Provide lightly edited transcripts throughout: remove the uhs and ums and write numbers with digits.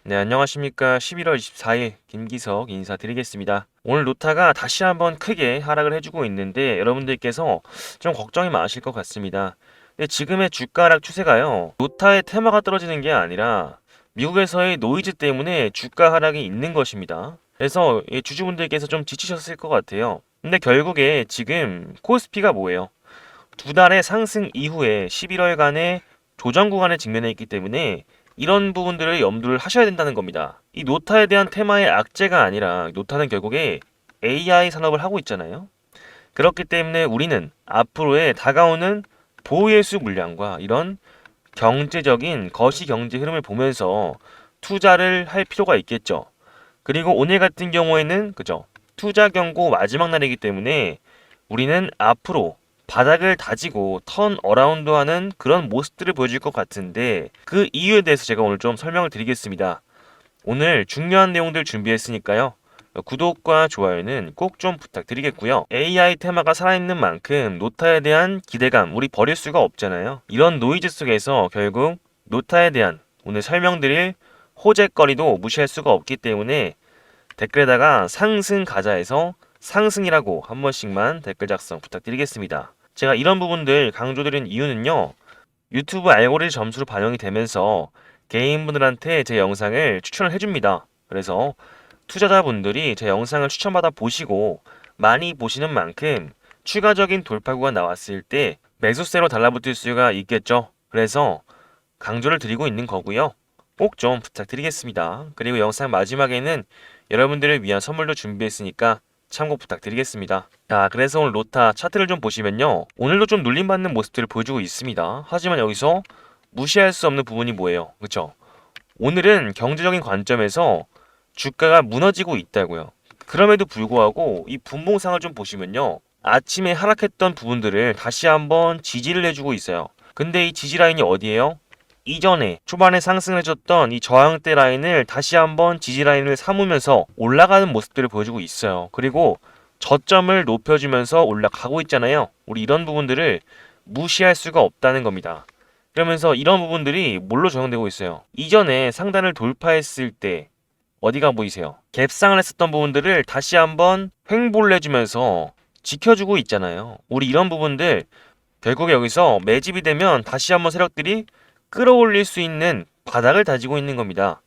네, 안녕하십니까. 11월 24일 김기석 인사드리겠습니다. 오늘 노타가 다시 한번 크게 하락을 해주고 있는데 여러분들께서 좀 걱정이 많으실 것 같습니다. 근데 지금의 주가 하락 추세가요. 노타의 테마가 떨어지는 게 아니라 미국에서의 노이즈 때문에 주가 하락이 있는 것입니다. 그래서 이 주주분들께서 좀 지치셨을 것 같아요. 근데 결국에 지금 코스피가 뭐예요? 두 달의 상승 이후에 11월간의 조정 구간에 직면해 있기 때문에 이런 부분들을 염두를 하셔야 된다는 겁니다. 이 노타에 대한 테마의 악재가 아니라 노타는 결국에 AI 산업을 하고 있잖아요. 그렇기 때문에 우리는 앞으로의 다가오는 보호예수 물량과 이런 경제적인 거시 경제 흐름을 보면서 투자를 할 필요가 있겠죠. 그리고 오늘 같은 경우에는 그죠? 투자 경고 마지막 날이기 때문에 우리는 앞으로 바닥을 다지고 턴 어라운드 하는 그런 모습들을 보여줄 것 같은데 그 이유에 대해서 제가 오늘 좀 설명을 드리겠습니다. 오늘 중요한 내용들 준비했으니까요. 구독과 좋아요는 꼭 좀 부탁드리겠고요. AI 테마가 살아있는 만큼 노타에 대한 기대감 우리 버릴 수가 없잖아요. 이런 노이즈 속에서 결국 노타에 대한 오늘 설명드릴 호재거리도 무시할 수가 없기 때문에 댓글에다가 상승 가자에서 상승이라고 한 번씩만 댓글 작성 부탁드리겠습니다. 제가 이런 부분들 강조드린 이유는요. 유튜브 알고리즘 점수로 반영이 되면서 개인분들한테 제 영상을 추천을 해줍니다. 그래서 투자자분들이 제 영상을 추천받아 보시고 많이 보시는 만큼 추가적인 돌파구가 나왔을 때 매수세로 달라붙을 수가 있겠죠. 그래서 강조를 드리고 있는 거고요. 꼭 좀 부탁드리겠습니다. 그리고 영상 마지막에는 여러분들을 위한 선물도 준비했으니까 참고 부탁드리겠습니다. 자, 그래서 오늘 로타 차트를 좀 보시면요. 오늘도 좀 눌림받는 모습들을 보여주고 있습니다. 하지만 여기서 무시할 수 없는 부분이 뭐예요? 그쵸? 오늘은 경제적인 관점에서 주가가 무너지고 있다고요. 그럼에도 불구하고 이 분봉상을 좀 보시면요. 아침에 하락했던 부분들을 다시 한번 지지를 해주고 있어요. 근데 이 지지 라인이 어디예요? 이전에 초반에 상승을 해줬던 이 저항대 라인을 다시 한번 지지 라인을 삼으면서 올라가는 모습들을 보여주고 있어요. 그리고 저점을 높여주면서 올라가고 있잖아요. 우리 이런 부분들을 무시할 수가 없다는 겁니다. 그러면서 이런 부분들이 뭘로 적용되고 있어요? 이전에 상단을 돌파했을 때 어디가 보이세요? 갭상을 했었던 부분들을 다시 한번 횡보를 해주면서 지켜주고 있잖아요. 우리 이런 부분들 결국에 여기서 매집이 되면 다시 한번 세력들이 끌어올릴 수 있는 바닥을 다지고 있는 겁니다.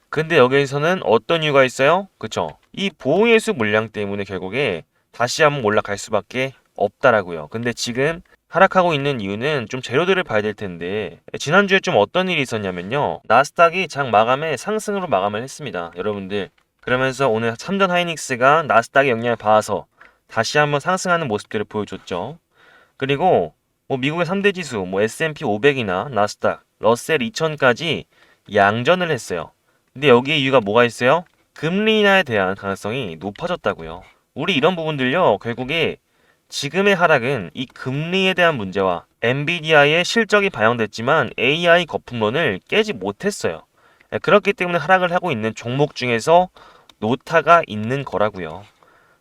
근데 여기에서는 어떤 이유가 있어요? 그쵸? 이 보호예수 물량 때문에 결국에 다시 한번 올라갈 수밖에 없다라고요. 근데 지금 하락하고 있는 이유는 좀 재료들을 봐야 될 텐데 지난주에 좀 어떤 일이 있었냐면요. 나스닥이 장 마감에 상승으로 마감을 했습니다. 여러분들 그러면서 오늘 삼전 하이닉스가 나스닥의 영향을 받아서 다시 한번 상승하는 모습들을 보여줬죠. 그리고 뭐 미국의 3대 지수, 뭐 S&P 500이나 나스닥, 러셀 2000까지 양전을 했어요. 근데 여기에 이유가 뭐가 있어요? 금리 인하에 대한 가능성이 높아졌다고요. 우리 이런 부분들요, 결국에 지금의 하락은 이 금리에 대한 문제와 엔비디아의 실적이 반영됐지만 AI 거품론을 깨지 못했어요. 그렇기 때문에 하락을 하고 있는 종목 중에서 노타가 있는 거라고요.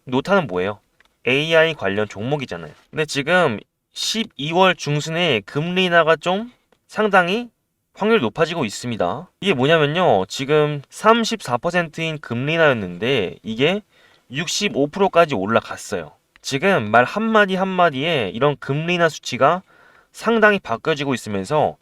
노타는 뭐예요? AI 관련 종목이잖아요. 근데 지금 12월 중순에 금리 인하가 좀 상당히 확률이 높아지고 있습니다. 이게 뭐냐면요. 지금 34%인 금리 인하였는데 이게 65%까지 올라갔어요. 지금 말 한마디 한마디에 이런 금리 인하 수치가 상당히 바뀌어지고 있으면서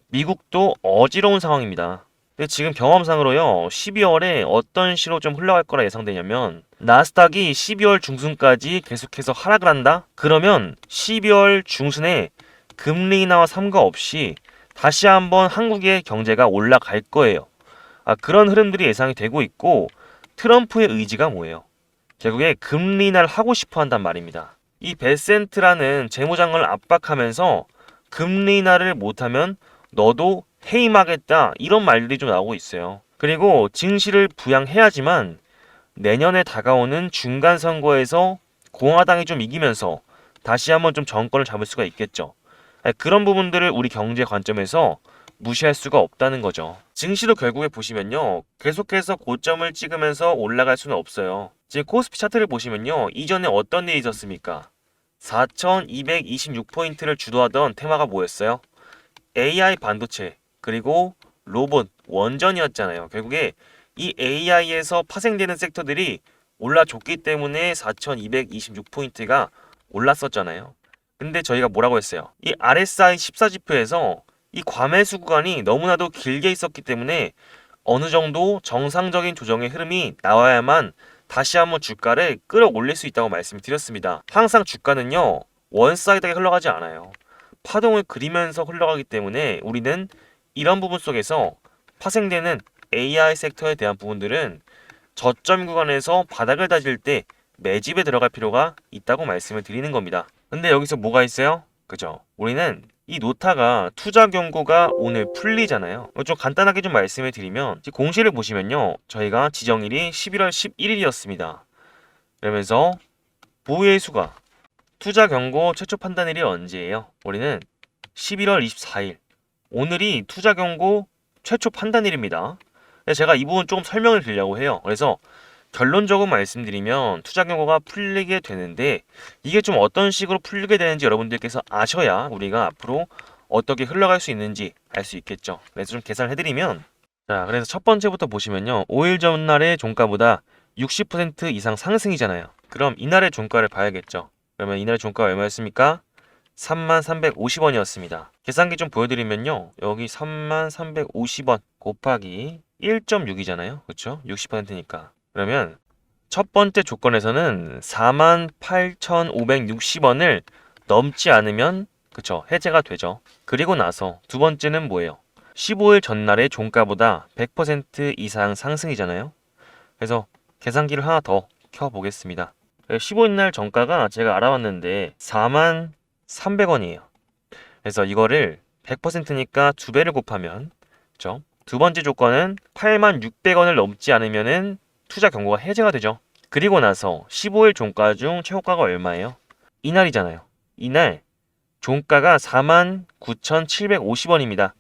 미국도 어지러운 상황입니다. 근데 지금 경험상으로요, 12월에 어떤 시로 좀 흘러갈 거라 예상되냐면, 나스닥이 12월 중순까지 계속해서 하락을 한다? 그러면 12월 중순에 금리 인하와 상관없이 다시 한번 한국의 경제가 올라갈 거예요. 그런 흐름들이 예상이 되고 있고, 트럼프의 의지가 뭐예요? 결국에 금리 인하를 하고 싶어 한단 말입니다. 이 베센트라는 재무장관을 압박하면서 금리 인하를 못하면 너도 해임하겠다 이런 말들이 좀 나오고 있어요. 그리고 증시를 부양해야지만 내년에 다가오는 중간 선거에서 공화당이 좀 이기면서 다시 한번 좀 정권을 잡을 수가 있겠죠. 그런 부분들을 우리 경제 관점에서 무시할 수가 없다는 거죠. 증시도 결국에 보시면요. 계속해서 고점을 찍으면서 올라갈 수는 없어요. 지금 코스피 차트를 보시면요. 이전에 어떤 일이 있었습니까? 4226포인트를 주도하던 테마가 뭐였어요? AI 반도체, 그리고 로봇, 원전이었잖아요. 결국에 이 AI에서 파생되는 섹터들이 올라줬기 때문에 4226포인트가 올랐었잖아요. 근데 저희가 뭐라고 했어요? 이 RSI 14지표에서 이 과매수 구간이 너무나도 길게 있었기 때문에 어느 정도 정상적인 조정의 흐름이 나와야만 다시 한번 주가를 끌어올릴 수 있다고 말씀을 드렸습니다. 항상 주가는요, 원사이드하게 흘러가지 않아요. 파동을 그리면서 흘러가기 때문에 우리는 이런 부분 속에서 파생되는 AI 섹터에 대한 부분들은 저점 구간에서 바닥을 다질 때 매집에 들어갈 필요가 있다고 말씀을 드리는 겁니다. 근데 여기서 뭐가 있어요? 그죠? 우리는 이 노타가 투자 경고가 오늘 풀리잖아요. 좀 간단하게 좀 말씀을 드리면 공시를 보시면요. 저희가 지정일이 11월 11일이었습니다. 그러면서 보유의 수가 투자 경고 최초 판단일이 언제예요? 우리는 11월 24일. 오늘이 투자 경고 최초 판단일입니다. 제가 이 부분 조금 설명을 드리려고 해요. 그래서 결론적으로 말씀드리면 투자 경고가 풀리게 되는데 이게 좀 어떤 식으로 풀리게 되는지 여러분들께서 아셔야 우리가 앞으로 어떻게 흘러갈 수 있는지 알 수 있겠죠. 그래서 좀 계산을 해드리면 자, 그래서 첫 번째부터 보시면요. 5일 전날의 종가보다 60% 이상 상승이잖아요. 그럼 이날의 종가를 봐야겠죠. 그러면 이날의 종가가 얼마였습니까? 3350원이었습니다. 계산기 좀 보여드리면요. 여기 3350원 곱하기 1.6이잖아요. 그렇죠? 60%니까. 그러면 첫 번째 조건에서는 48,560원을 넘지 않으면 그쵸 해제가 되죠. 그리고 나서 두 번째는 뭐예요? 15일 전날의 종가보다 100% 이상 상승이잖아요. 그래서 계산기를 하나 더 켜보겠습니다. 15일 날 종가가 제가 알아봤는데 43,300원이에요. 그래서 이거를 100%니까 두 배를 곱하면 그쵸? 두 번째 조건은 86,600원을 넘지 않으면은 투자 경고가 해제가 되죠. 그리고 나서 15일 종가 중 최고가가 얼마예요? 이날이잖아요. 이날 종가가 49,750원입니다.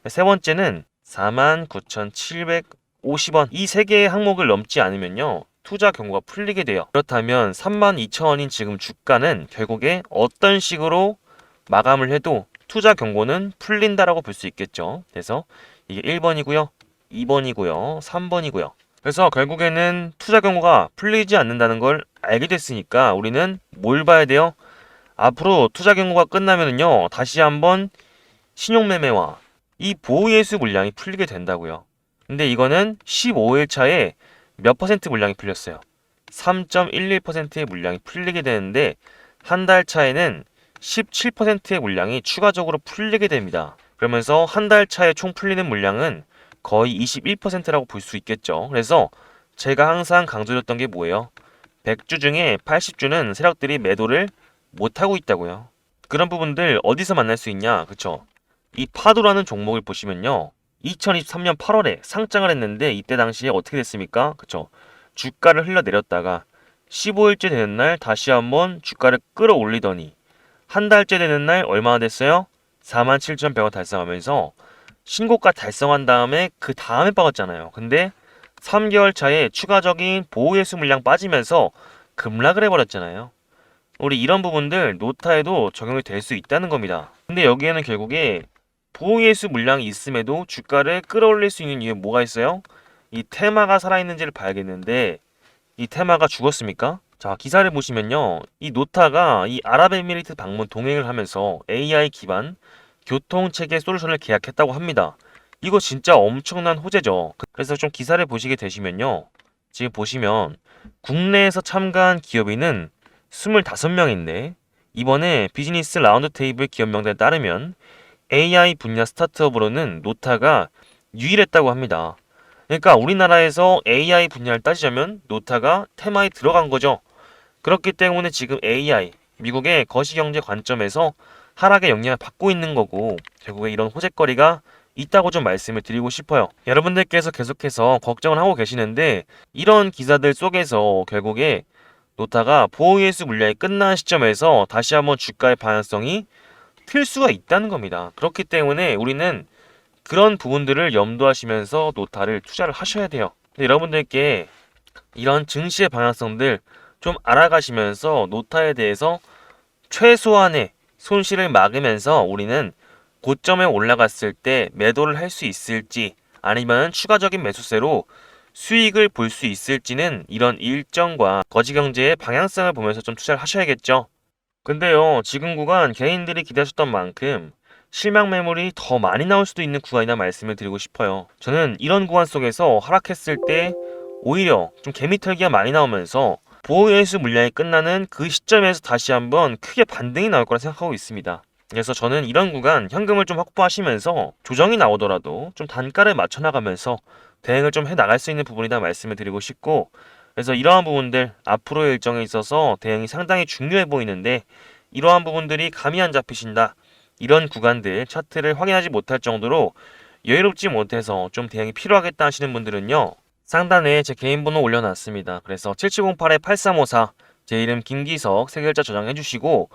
세 번째는 49,750원. 이 세 개의 항목을 넘지 않으면요. 투자 경고가 풀리게 돼요. 그렇다면 32,000원인 지금 주가는 결국에 어떤 식으로 마감을 해도 투자 경고는 풀린다라고 볼 수 있겠죠. 그래서 이게 1번이고요. 2번이고요. 3번이고요. 그래서 결국에는 투자 경고가 풀리지 않는다는 걸 알게 됐으니까 우리는 뭘 봐야 돼요? 앞으로 투자 경고가 끝나면은요. 다시 한번 신용매매와 이 보호예수 물량이 풀리게 된다고요. 근데 이거는 15일 차에 몇 퍼센트 물량이 풀렸어요? 3.11%의 물량이 풀리게 되는데 한 달 차에는 17%의 물량이 추가적으로 풀리게 됩니다. 그러면서 한 달 차에 총 풀리는 물량은 거의 21%라고 볼 수 있겠죠. 그래서 제가 항상 강조드렸던 게 뭐예요? 100주 중에 80주는 세력들이 매도를 못하고 있다고요. 그런 부분들 어디서 만날 수 있냐? 그쵸? 이 파도라는 종목을 보시면요. 2023년 8월에 상장을 했는데 이때 당시에 어떻게 됐습니까? 그쵸? 주가를 흘러내렸다가 15일째 되는 날 다시 한번 주가를 끌어올리더니 한 달째 되는 날 얼마나 됐어요? 47,100원 달성하면서 신고가 달성한 다음에 그 다음에 빠졌잖아요. 근데 3개월 차에 추가적인 보호예수 물량 빠지면서 급락을 해버렸잖아요. 우리 이런 부분들 노타에도 적용이 될 수 있다는 겁니다. 근데 여기에는 결국에 보호예수 물량이 있음에도 주가를 끌어올릴 수 있는 이유에 뭐가 있어요? 이 테마가 살아있는지를 봐야겠는데 이 테마가 죽었습니까? 자, 기사를 보시면요. 이 노타가 이 아랍에미리트 방문 동행을 하면서 AI 기반 교통체계 솔루션을 계약했다고 합니다. 이거 진짜 엄청난 호재죠. 그래서 좀 기사를 보시게 되시면요. 지금 보시면 국내에서 참가한 기업인은 25명인데 이번에 비즈니스 라운드 테이블 기업 명단에 따르면 AI 분야 스타트업으로는 노타가 유일했다고 합니다. 그러니까 우리나라에서 AI 분야를 따지자면 노타가 테마에 들어간 거죠. 그렇기 때문에 지금 AI, 미국의 거시경제 관점에서 하락의 영향을 받고 있는 거고 결국에 이런 호재거리가 있다고 좀 말씀을 드리고 싶어요. 여러분들께서 계속해서 걱정을 하고 계시는데 이런 기사들 속에서 결국에 노타가 보호예수 물량이 끝난 시점에서 다시 한번 주가의 방향성이 틀 수가 있다는 겁니다. 그렇기 때문에 우리는 그런 부분들을 염두하시면서 노타를 투자를 하셔야 돼요. 근데 여러분들께 이런 증시의 방향성들 좀 알아가시면서 노타에 대해서 최소한의 손실을 막으면서 우리는 고점에 올라갔을 때 매도를 할 수 있을지 아니면 추가적인 매수세로 수익을 볼 수 있을지는 이런 일정과 거지경제의 방향성을 보면서 좀 투자를 하셔야겠죠. 근데요, 지금 구간 개인들이 기대하셨던 만큼 실망 매물이 더 많이 나올 수도 있는 구간이나 말씀을 드리고 싶어요. 저는 이런 구간 속에서 하락했을 때 오히려 좀 개미털기가 많이 나오면서 보호예수 물량이 끝나는 그 시점에서 다시 한번 크게 반등이 나올 거라 생각하고 있습니다. 그래서 저는 이런 구간 현금을 좀 확보하시면서 조정이 나오더라도 좀 단가를 맞춰 나가면서 대응을 좀 해 나갈 수 있는 부분이다 말씀을 드리고 싶고, 그래서 이러한 부분들 앞으로의 일정에 있어서 대응이 상당히 중요해 보이는데 이러한 부분들이 감이 안 잡히신다. 이런 구간들 차트를 확인하지 못할 정도로 여유롭지 못해서 좀 대응이 필요하겠다 하시는 분들은요. 상단에 제 개인 번호 올려놨습니다. 그래서 7708-8354 제 이름 김기석 세 글자 저장해 주시고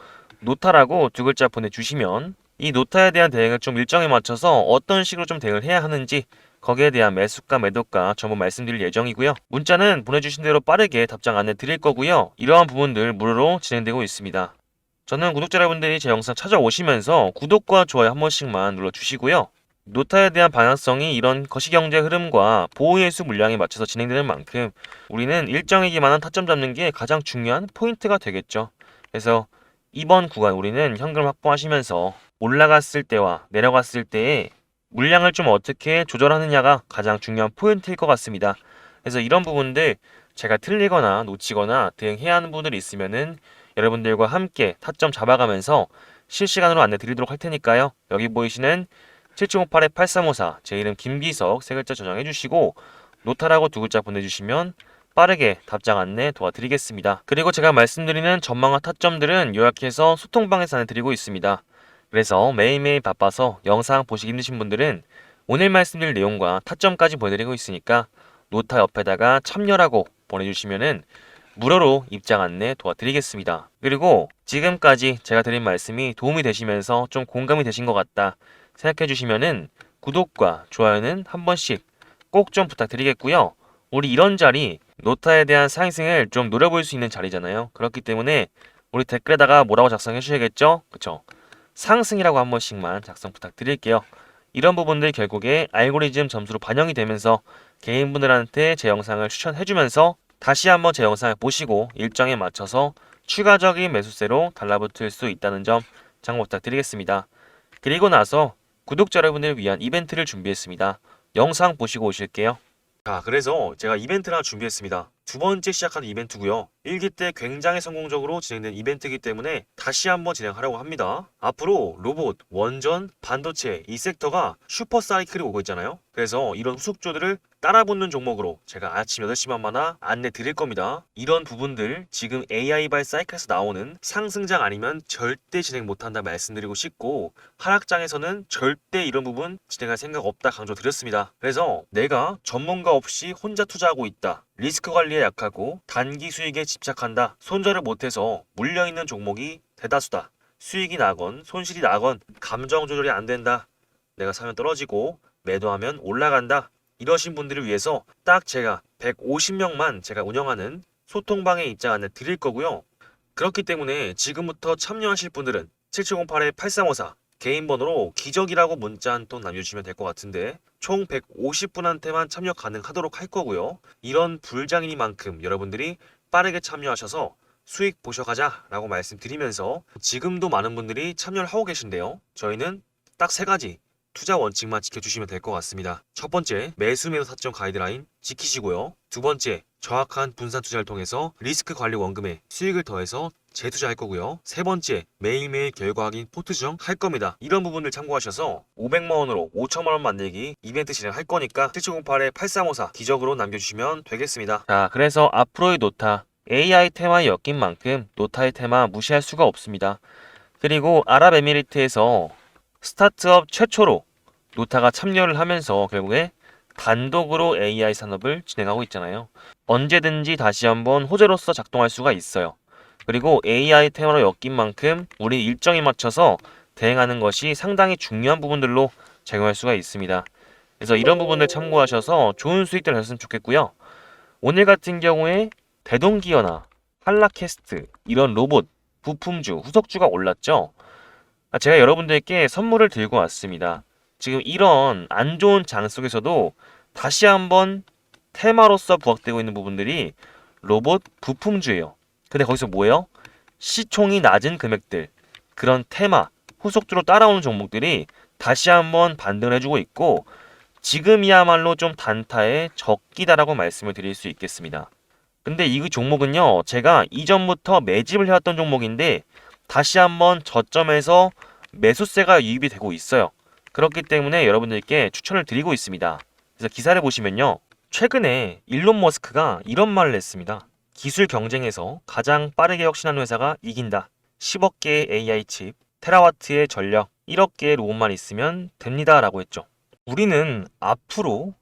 노타라고 두 글자 보내주시면 이 노타에 대한 대응을 좀 일정에 맞춰서 어떤 식으로 좀 대응을 해야 하는지 거기에 대한 매수가 매도가 전부 말씀드릴 예정이고요. 문자는 보내주신 대로 빠르게 답장 안내 드릴 거고요. 이러한 부분들 무료로 진행되고 있습니다. 저는 구독자 여러분들이 제 영상 찾아오시면서 구독과 좋아요 한 번씩만 눌러주시고요. 노타에 대한 방향성이 이런 거시경제 흐름과 보호예수 물량에 맞춰서 진행되는 만큼 우리는 일정이기만한 타점 잡는 게 가장 중요한 포인트가 되겠죠. 그래서 이번 구간 우리는 현금 확보하시면서 올라갔을 때와 내려갔을 때의 물량을 좀 어떻게 조절하느냐가 가장 중요한 포인트일 것 같습니다. 그래서 이런 부분들 제가 틀리거나 놓치거나 대응해야 하는 부분들이 있으면은 여러분들과 함께 타점 잡아가면서 실시간으로 안내 드리도록 할 테니까요. 여기 보이시는 7758-8354 제 이름 김기석 세 글자 저장해 주시고 노타라고 두 글자 보내주시면 빠르게 답장 안내 도와드리겠습니다. 그리고 제가 말씀드리는 전망과 타점들은 요약해서 소통방에서 안내드리고 있습니다. 그래서 매일매일 바빠서 영상 보시기 힘드신 분들은 오늘 말씀드릴 내용과 타점까지 보내드리고 있으니까 노타 옆에다가 참여라고 보내주시면은 무료로 입장 안내 도와드리겠습니다. 그리고 지금까지 제가 드린 말씀이 도움이 되시면서 좀 공감이 되신 것 같다 생각해 주시면은 구독과 좋아요는 한 번씩 꼭 좀 부탁드리겠고요. 우리 이런 자리 노타에 대한 상승을 좀 노려볼 수 있는 자리잖아요. 그렇기 때문에 우리 댓글에다가 뭐라고 작성해 주셔야겠죠? 그쵸? 상승이라고 한 번씩만 작성 부탁드릴게요. 이런 부분들 결국에 알고리즘 점수로 반영이 되면서 개인분들한테 제 영상을 추천해주면서 다시 한번 제 영상을 보시고 일정에 맞춰서 추가적인 매수세로 달라붙을 수 있다는 점 참고 부탁드리겠습니다. 그리고 나서 구독자 여러분을 위한 이벤트를 준비했습니다. 영상 보시고 오실게요. 자, 그래서 제가 이벤트를 하나 준비했습니다. 두 번째 시작하는 이벤트고요. 1기 때 굉장히 성공적으로 진행된 이벤트이기 때문에 다시 한번 진행하려고 합니다. 앞으로 로봇, 원전, 반도체 이 섹터가 슈퍼 사이클이 오고 있잖아요. 그래서 이런 후속조들을 따라붙는 종목으로 제가 아침 8시만마다 안내 드릴 겁니다. 이런 부분들 지금 AI발 사이클에서 나오는 상승장 아니면 절대 진행 못한다 말씀드리고 싶고 하락장에서는 절대 이런 부분 진행할 생각 없다 강조드렸습니다. 그래서 내가 전문가 없이 혼자 투자하고 있다. 리스크 관리에 약하고 단기 수익에 집착한다. 손절을 못해서 물려있는 종목이 대다수다. 수익이 나건 손실이 나건 감정 조절이 안 된다. 내가 사면 떨어지고 매도하면 올라간다. 이러신 분들을 위해서 딱 제가 150명만 제가 운영하는 소통방에 입장 안내 드릴 거고요. 그렇기 때문에 지금부터 참여하실 분들은 7708-8354 개인 번호로 기적이라고 문자 한 통 남겨주시면 될 것 같은데 총 150분한테만 참여 가능하도록 할 거고요. 이런 불장이니만큼 여러분들이 빠르게 참여하셔서 수익 보셔가자 라고 말씀드리면서 지금도 많은 분들이 참여를 하고 계신데요. 저희는 딱 세 가지 투자 원칙만 지켜주시면 될 것 같습니다. 첫 번째, 매수 매도 타점 가이드라인 지키시고요. 두 번째, 정확한 분산 투자를 통해서 리스크 관리 원금에 수익을 더해서 재투자할 거고요. 세 번째, 매일매일 결과 확인 포트 수정 할 겁니다. 이런 부분을 참고하셔서 500만 원으로 5천만 원 만들기 이벤트 진행할 거니까 7708-8354 기적으로 남겨주시면 되겠습니다. 자, 그래서 앞으로의 노타 AI 테마에 엮인 만큼 노타의 테마 무시할 수가 없습니다. 그리고 아랍에미리트에서 스타트업 최초로 노타가 참여를 하면서 결국에 단독으로 AI 산업을 진행하고 있잖아요. 언제든지 다시 한번 호재로서 작동할 수가 있어요. 그리고 AI 테마로 엮인 만큼 우리 일정에 맞춰서 대응하는 것이 상당히 중요한 부분들로 작용할 수가 있습니다. 그래서 이런 부분들 참고하셔서 좋은 수익들 하셨으면 좋겠고요. 오늘 같은 경우에 대동기어나 한라캐스트 이런 로봇, 부품주, 후석주가 올랐죠. 제가 여러분들께 선물을 들고 왔습니다. 지금 이런 안 좋은 장 속에서도 다시 한번 테마로서 부각되고 있는 부분들이 로봇 부품주예요. 근데 거기서 뭐예요? 시총이 낮은 금액들, 그런 테마, 후속주로 따라오는 종목들이 다시 한번 반등을 해주고 있고, 지금이야말로 좀 단타의 적기다라고 말씀을 드릴 수 있겠습니다. 근데 이 종목은요, 제가 이전부터 매집을 해왔던 종목인데 다시 한번 저점에서 매수세가 유입이 되고 있어요. 그렇기 때문에 여러분들께 추천을 드리고 있습니다. 그래서 기사를 보시면요, 최근에 일론 머스크가 이런 말을 했습니다. 기술 경쟁에서 가장 빠르게 혁신하는 회사가 이긴다. 10억 개의 AI 칩, 테라와트의 전력, 1억 개의 로봇만 있으면 됩니다. 라고 했죠. 우리는 앞으로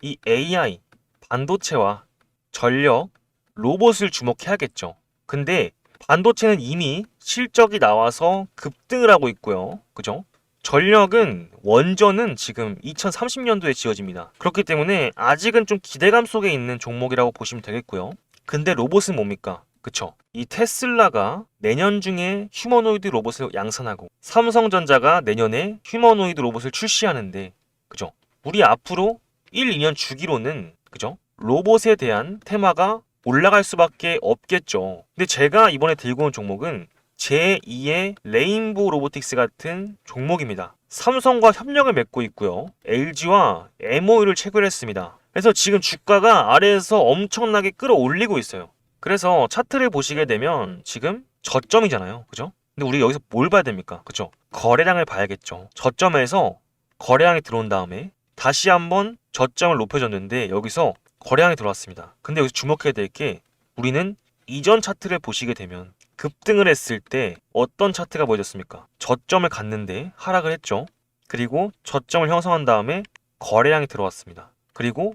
이 AI, 반도체와 전력, 로봇을 주목해야겠죠. 근데 반도체는 이미 실적이 나와서 급등을 하고 있고요. 그죠? 전력은 원전은 지금 2030년도에 지어집니다. 그렇기 때문에 아직은 좀 기대감 속에 있는 종목이라고 보시면 되겠고요. 근데 로봇은 뭡니까? 그쵸? 이 테슬라가 내년 중에 휴머노이드 로봇을 양산하고 삼성전자가 내년에 휴머노이드 로봇을 출시하는데, 그죠? 우리 앞으로 1, 2년 주기로는, 그죠? 로봇에 대한 테마가 올라갈 수밖에 없겠죠. 근데 제가 이번에 들고 온 종목은 제2의 레인보우 로보틱스 같은 종목입니다. 삼성과 협력을 맺고 있고요. LG와 MOU를 체결했습니다. 그래서 지금 주가가 아래에서 엄청나게 끌어올리고 있어요. 그래서 차트를 보시게 되면 지금 저점이잖아요. 그죠? 근데 우리 여기서 뭘 봐야 됩니까? 그죠? 거래량을 봐야겠죠. 저점에서 거래량이 들어온 다음에 다시 한번 저점을 높여줬는데 여기서 거래량이 들어왔습니다. 근데 여기서 주목해야 될 게, 우리는 이전 차트를 보시게 되면 급등을 했을 때 어떤 차트가 보여졌습니까? 저점을 갔는데 하락을 했죠. 그리고 저점을 형성한 다음에 거래량이 들어왔습니다. 그리고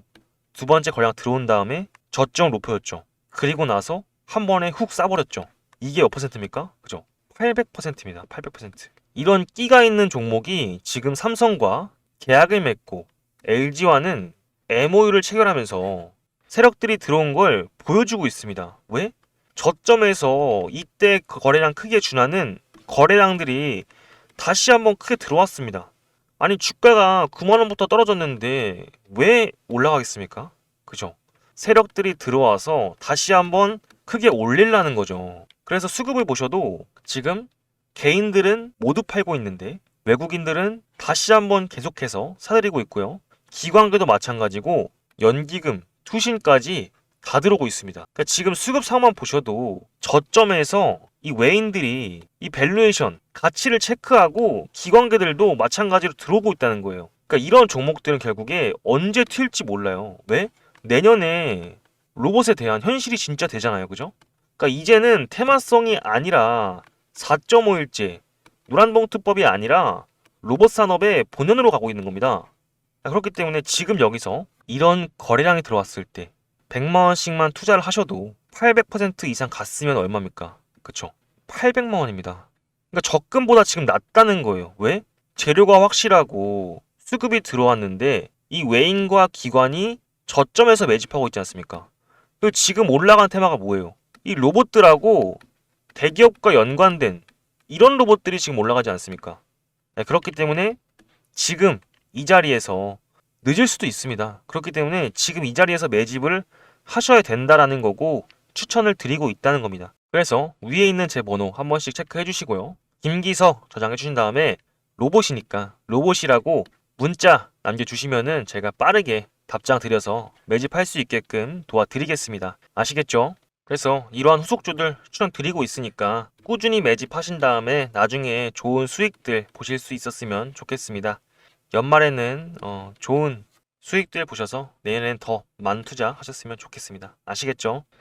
두 번째 거래량 들어온 다음에 저점을 높여줬죠. 그리고 나서 한 번에 훅 쏴버렸죠. 이게 몇 퍼센트입니까? 그죠? 800%입니다. 800%. 이런 끼가 있는 종목이 지금 삼성과 계약을 맺고 LG와는 MOU를 체결하면서 세력들이 들어온 걸 보여주고 있습니다. 왜? 저점에서 이때 거래량 크게 준하는 거래량들이 다시 한번 크게 들어왔습니다. 아니, 주가가 9만원부터 떨어졌는데 왜 올라가겠습니까? 그죠? 세력들이 들어와서 다시 한번 크게 올리려는 거죠. 그래서 수급을 보셔도 지금 개인들은 모두 팔고 있는데 외국인들은 다시 한번 계속해서 사들이고 있고요. 기관계도 마찬가지고 연기금, 투신까지 다 들어오고 있습니다. 그러니까 지금 수급 상황만 보셔도 저점에서 이 외인들이 이 밸류에이션, 가치를 체크하고 기관계들도 마찬가지로 들어오고 있다는 거예요. 그러니까 이런 종목들은 결국에 언제 튈지 몰라요. 왜? 내년에 로봇에 대한 현실이 진짜 되잖아요. 그죠? 그러니까 이제는 테마성이 아니라 4.5일제, 노란봉투법이 아니라 로봇 산업의 본연으로 가고 있는 겁니다. 그렇기 때문에 지금 여기서 이런 거래량이 들어왔을 때 100만 원씩만 투자를 하셔도 800% 이상 갔으면 얼마입니까? 그쵸? 800만 원입니다. 그러니까 적금보다 지금 낮다는 거예요. 왜? 재료가 확실하고 수급이 들어왔는데 이 외인과 기관이 저점에서 매집하고 있지 않습니까? 그리고 지금 올라간 테마가 뭐예요? 이 로봇들하고 대기업과 연관된 이런 로봇들이 지금 올라가지 않습니까? 네, 그렇기 때문에 지금 이 자리에서 늦을 수도 있습니다. 그렇기 때문에 지금 이 자리에서 매집을 하셔야 된다라는 거고 추천을 드리고 있다는 겁니다. 그래서 위에 있는 제 번호 한 번씩 체크해 주시고요. 김기석 저장해 주신 다음에 로봇이니까 로봇이라고 문자 남겨주시면은 제가 빠르게 답장 드려서 매집할 수 있게끔 도와드리겠습니다. 아시겠죠? 그래서 이러한 후속주들 추천 드리고 있으니까 꾸준히 매집하신 다음에 나중에 좋은 수익들 보실 수 있었으면 좋겠습니다. 연말에는 좋은 수익들 보셔서 내년엔 더 많은 투자 하셨으면 좋겠습니다. 아시겠죠?